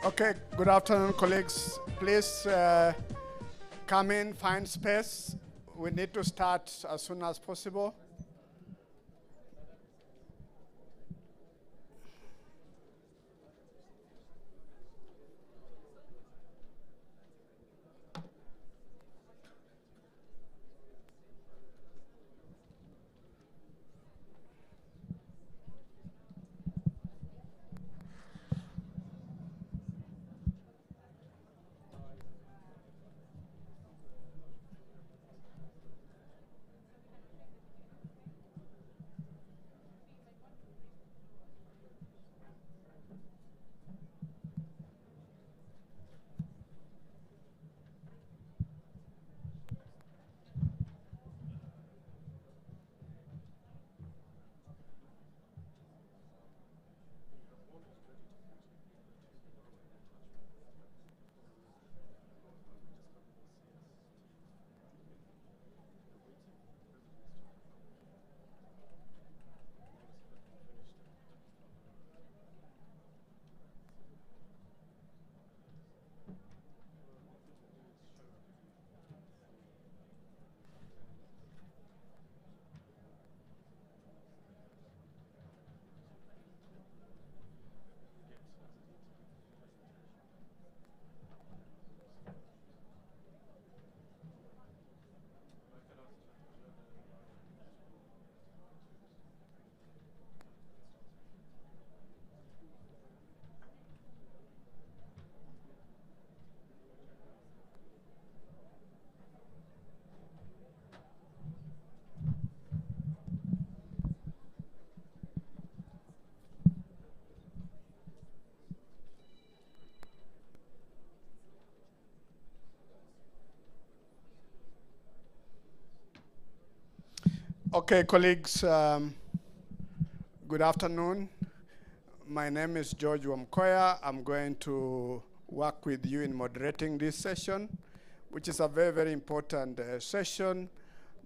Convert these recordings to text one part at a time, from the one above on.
Okay, good afternoon, colleagues. Please come in, find space. We need to start as soon as possible. Okay, colleagues, good afternoon. My name is George Wamkoya. I'm going to work with you in moderating this session, which is a very, very important session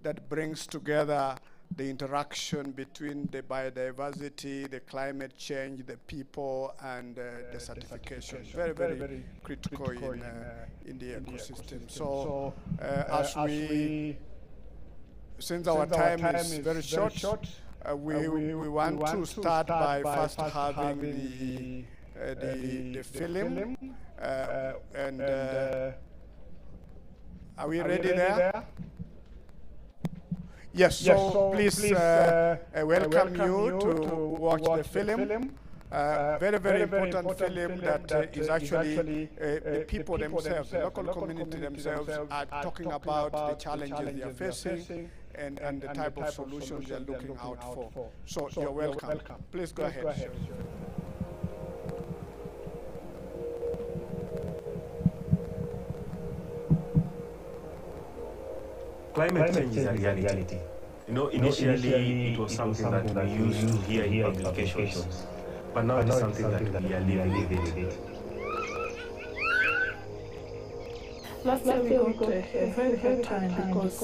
that brings together the interaction between the biodiversity, the climate change, the people, and the certification. Very, very critical in the ecosystem. So since our time is very short, we want to start by first having the film. Are we ready there? Yes, so please welcome you to watch the film. Very, very important film that is actually the people themselves, the local community themselves are talking about the challenges they are facing and the type of solutions they are looking out for. So you're welcome. Please go ahead. Climate change is a reality. You know, initially it was something that we used to hear in publications, but now it is something that we are living with it. Last year we got a very hard time because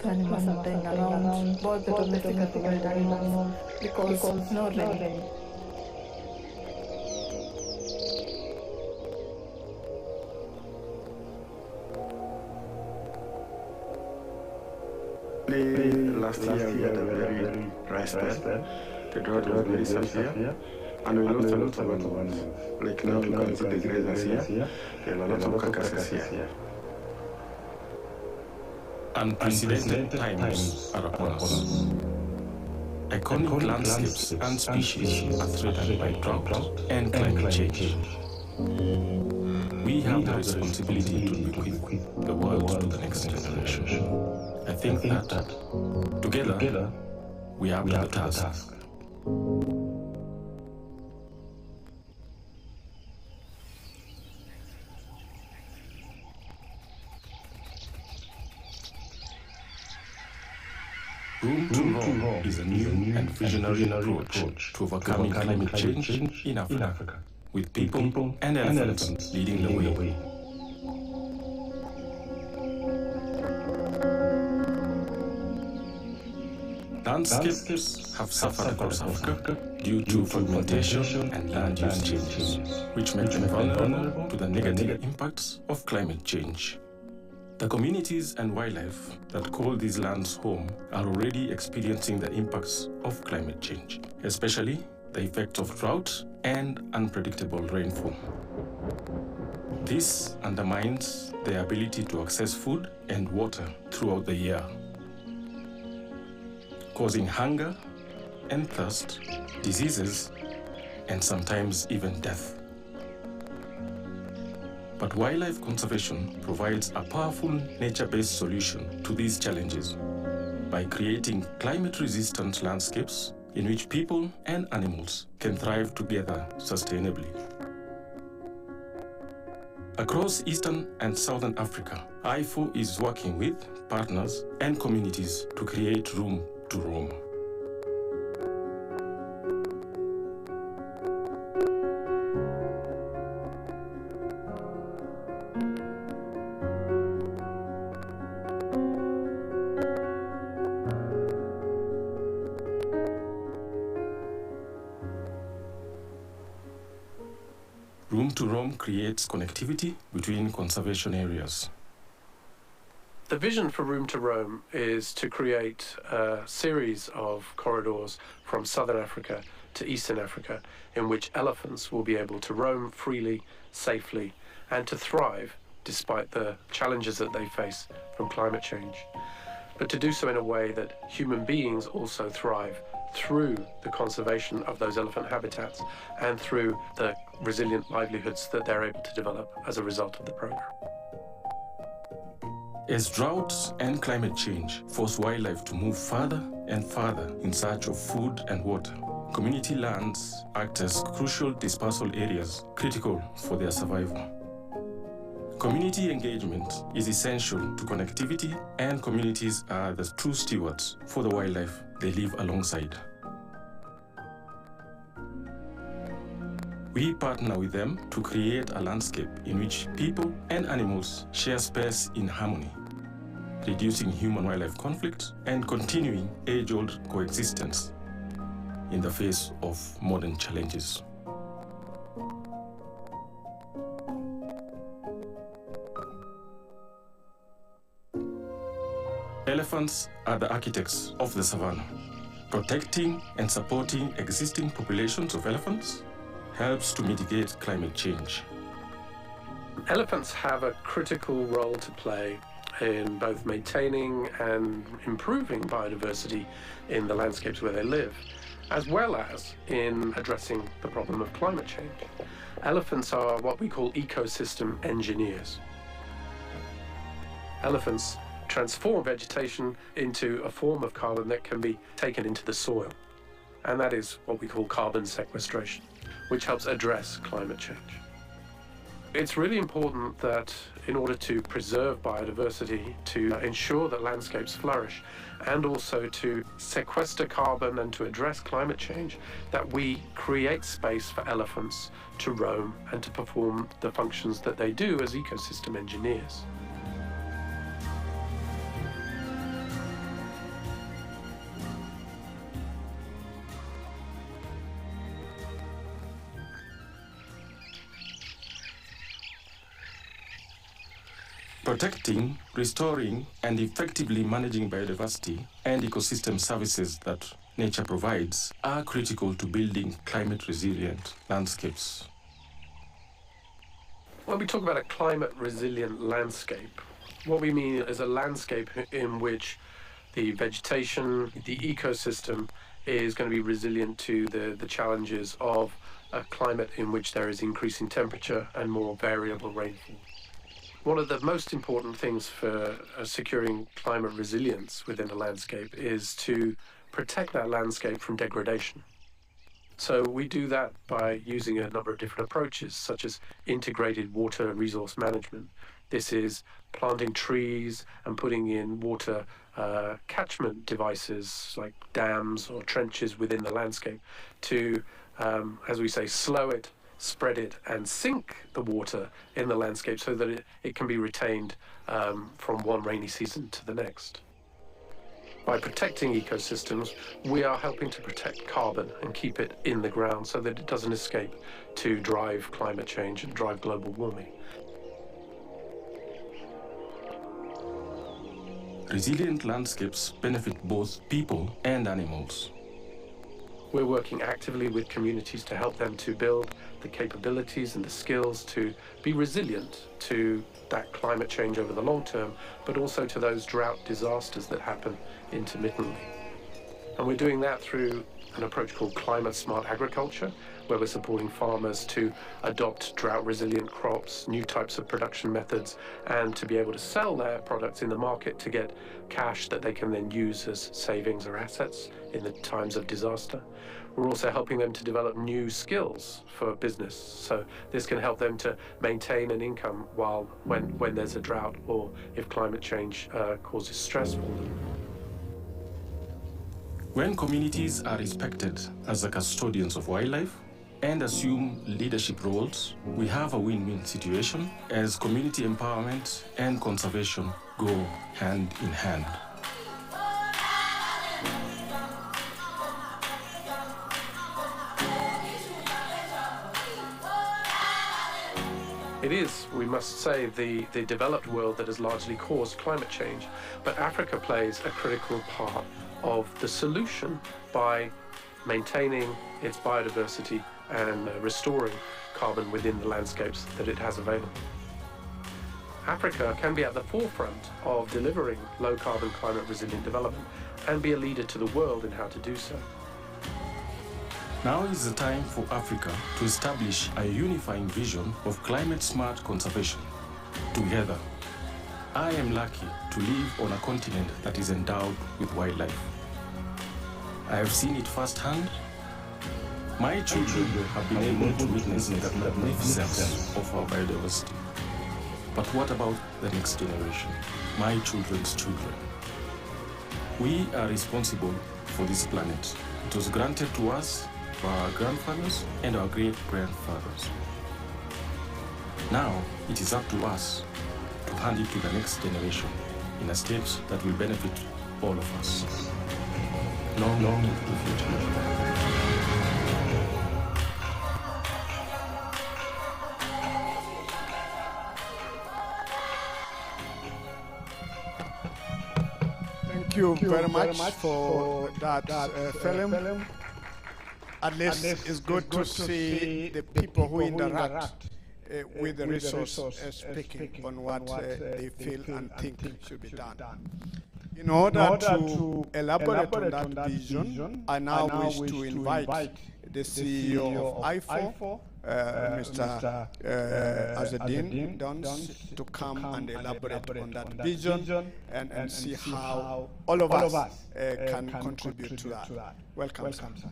the animals are dying around, both the domestic and wild animals, because no rain. Last year we had a very dry spell. The drought was very severe, and we lost a lot of animals. Like now you can see the grazers here, there are a lot of carcasses here. Unprecedented times are upon us. Iconic landscapes and species are threatened by drought and climate change. We have the responsibility to bequeath the world to the next generation. I think that together we have the task. Room to Grow is a new and visionary approach to overcoming climate change in Africa, with people and elephants leading the way. Landscapes have suffered across Africa due to fragmentation and land use changes, which make them vulnerable to the negative impacts of climate change. The communities and wildlife that call these lands home are already experiencing the impacts of climate change, especially the effects of drought and unpredictable rainfall. This undermines their ability to access food and water throughout the year, causing hunger and thirst, diseases, and sometimes even death. But wildlife conservation provides a powerful nature-based solution to these challenges by creating climate-resistant landscapes in which people and animals can thrive together sustainably. Across Eastern and Southern Africa, Ifaw is working with partners and communities to create room to roam. Room to roam creates connectivity between conservation areas. The vision for Room to Roam is to create a series of corridors from Southern Africa to Eastern Africa in which elephants will be able to roam freely, safely, and to thrive despite the challenges that they face from climate change. But to do so in a way that human beings also thrive through the conservation of those elephant habitats and through the resilient livelihoods that they're able to develop as a result of the program. As droughts and climate change force wildlife to move further and further in search of food and water, community lands act as crucial dispersal areas critical for their survival. Community engagement is essential to connectivity, and communities are the true stewards for the wildlife they live alongside. We partner with them to create a landscape in which people and animals share space in harmony, reducing human-wildlife conflict and continuing age-old coexistence in the face of modern challenges. Elephants are the architects of the savannah. Protecting and supporting existing populations of elephants helps to mitigate climate change. Elephants have a critical role to play in both maintaining and improving biodiversity in the landscapes where they live, as well as in addressing the problem of climate change. Elephants are what we call ecosystem engineers. Elephants transform vegetation into a form of carbon that can be taken into the soil, and that is what we call carbon sequestration, which helps address climate change. It's really important that in order to preserve biodiversity, to ensure that landscapes flourish, and also to sequester carbon and to address climate change, that we create space for elephants to roam and to perform the functions that they do as ecosystem engineers. Protecting, restoring, and effectively managing biodiversity and ecosystem services that nature provides are critical to building climate-resilient landscapes. When we talk about a climate-resilient landscape, what we mean is a landscape in which the vegetation, the ecosystem is going to be resilient to the challenges of a climate in which there is increasing temperature and more variable rainfall. One of the most important things for securing climate resilience within a landscape is to protect that landscape from degradation. So we do that by using a number of different approaches, such as integrated water and resource management. This is planting trees and putting in water catchment devices like dams or trenches within the landscape to, as we say, slow it, spread it, and sink the water in the landscape so that it can be retained from one rainy season to the next. By protecting ecosystems, we are helping to protect carbon and keep it in the ground so that it doesn't escape to drive climate change and drive global warming. Resilient landscapes benefit both people and animals. We're working actively with communities to help them to build the capabilities and the skills to be resilient to that climate change over the long term, but also to those drought disasters that happen intermittently. And we're doing that through an approach called climate smart agriculture, where we're supporting farmers to adopt drought resilient crops, new types of production methods, and to be able to sell their products in the market to get cash that they can then use as savings or assets in the times of disaster. We're also helping them to develop new skills for business. So this can help them to maintain an income when there's a drought or if climate change causes stress for them. When communities are respected as the custodians of wildlife and assume leadership roles, we have a win-win situation as community empowerment and conservation go hand in hand. It is, we must say, the developed world that has largely caused climate change, but Africa plays a critical part of the solution by maintaining its biodiversity and restoring carbon within the landscapes that it has available. Africa can be at the forefront of delivering low-carbon, climate-resilient development and be a leader to the world in how to do so. Now is the time for Africa to establish a unifying vision of climate-smart conservation. Together, I am lucky to live on a continent that is endowed with wildlife. I have seen it firsthand. My children have been able to witness the magnificence of our biodiversity. But what about the next generation, my children's children? We are responsible for this planet. It was granted to us by our grandfathers and our great-grandfathers. Now, it is up to us to hand it to the next generation in a state that will benefit all of us. Long into the future. Thank you very much for that film. At least it's good to see the people who interact with the resource speaking on what they feel and think should be done. In order to elaborate on that vision, I now wish to invite the CEO of Ifaw, Mr. Azedin Dons, to come and elaborate on that vision and see how all of us can contribute to that. Welcome, sir.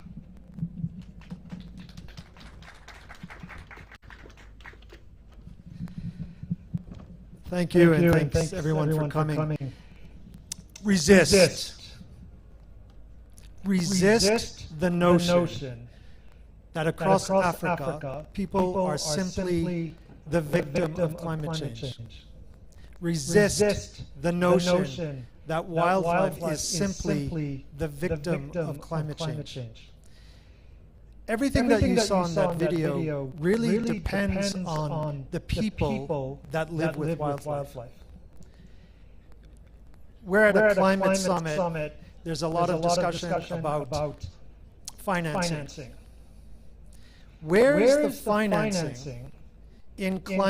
Thank you, and thanks everyone for coming. Resist the notion that across Africa, people are simply the victim of climate change. Resist the notion that wildlife is simply the victim of climate change. Everything that you saw in that video really depends on the people that live with wildlife. We're at a climate summit. There's a lot of discussion about financing. Where is the financing in climate